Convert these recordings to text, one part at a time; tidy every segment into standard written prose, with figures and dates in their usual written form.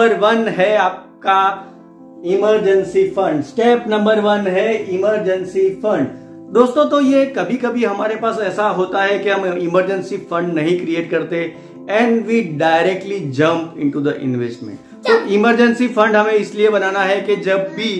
Number 1 है आपका emergency fund. Step number 1 है इमरजेंसी फंड। दोस्तों, तो ये कभी कभी हमारे पास ऐसा होता है कि हम इमरजेंसी फंड नहीं क्रिएट करते and we directly jump into the investment. तो इमरजेंसी फंड हमें इसलिए बनाना है कि जब भी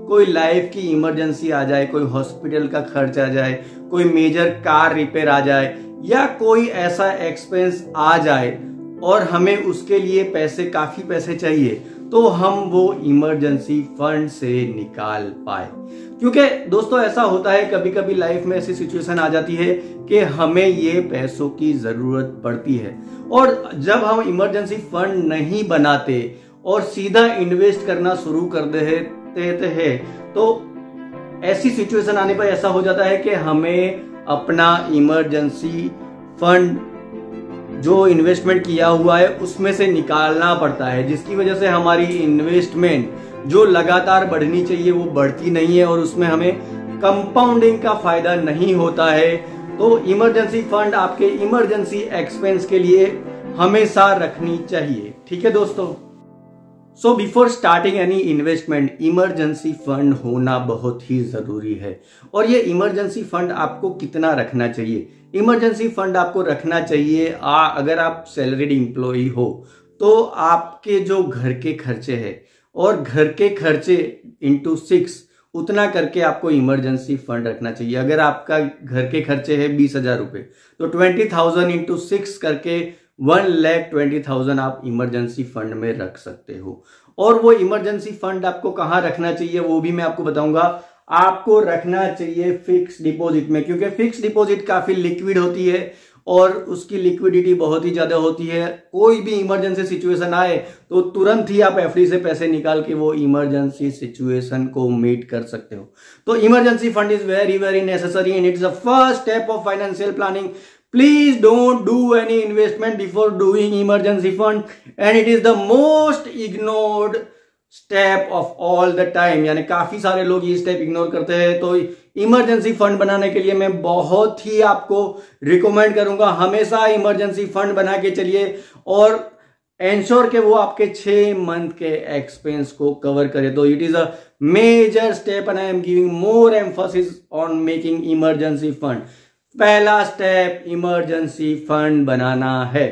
कोई लाइफ की इमरजेंसी आ जाए, कोई हॉस्पिटल का खर्च आ जाए, कोई मेजर कार रिपेयर आ जाए या कोई ऐसा एक्सपेंस आ जाए और हमें उसके लिए काफी पैसे चाहिए, तो हम वो इमरजेंसी फंड से निकाल पाए। क्योंकि दोस्तों ऐसा होता है कभी कभी लाइफ में ऐसी सिचुएशन आ जाती है कि हमें ये पैसों की जरूरत पड़ती है, और जब हम इमरजेंसी फंड नहीं बनाते और सीधा इन्वेस्ट करना शुरू कर देते हैं, तो ऐसी सिचुएशन आने पर ऐसा हो जाता है कि हमें अपना इमरजेंसी फंड जो इन्वेस्टमेंट किया हुआ है उसमें से निकालना पड़ता है, जिसकी वजह से हमारी इन्वेस्टमेंट जो लगातार बढ़नी चाहिए वो बढ़ती नहीं है और उसमें हमें कंपाउंडिंग का फायदा नहीं होता है। तो इमरजेंसी फंड आपके इमरजेंसी एक्सपेंस के लिए हमेशा रखनी चाहिए। ठीक है दोस्तों। So before starting any investment, emergency fund होना बहुत ही जरूरी है। और ये इमरजेंसी फंड आपको कितना रखना चाहिए? इमरजेंसी फंड आपको रखना चाहिए, अगर आप सैलरीड एम्प्लॉय हो तो आपके जो घर के खर्चे हैं और घर के खर्चे इंटू 6 उतना करके आपको इमरजेंसी फंड रखना चाहिए। अगर आपका घर के खर्चे है 20,000 रुपए, तो 20,000 इंटू 6 करके 1,20,000 आप इमरजेंसी फंड में रख सकते हो। और वो इमरजेंसी फंड आपको कहाँ रखना चाहिए वो भी मैं आपको बताऊंगा। आपको रखना चाहिए फिक्स डिपॉजिट में, क्योंकि फिक्स डिपॉजिट काफी लिक्विड होती है और उसकी लिक्विडिटी बहुत ही ज्यादा होती है। कोई भी इमरजेंसी सिचुएशन आए तो तुरंत ही आप एफडी से पैसे निकाल के वो इमरजेंसी सिचुएशन को मीट कर सकते हो। तो emergency fund is very very necessary and it's the first step of financial planning. Please don't do any investment before doing emergency fund and it is the most ignored step of all the time। यानी काफी सारे लोग ये step ignore करते हैं। तो emergency fund बनाने के लिए मैं बहुत ही आपको रिकमेंड करूंगा, हमेशा इमरजेंसी फंड बना के चलिए और एंश्योर के वो आपके 6 मंथ के एक्सपेंस को कवर करे। तो it is a major step and I am giving more emphasis on making emergency fund. पहला स्टेप इमरजेंसी फंड बनाना है।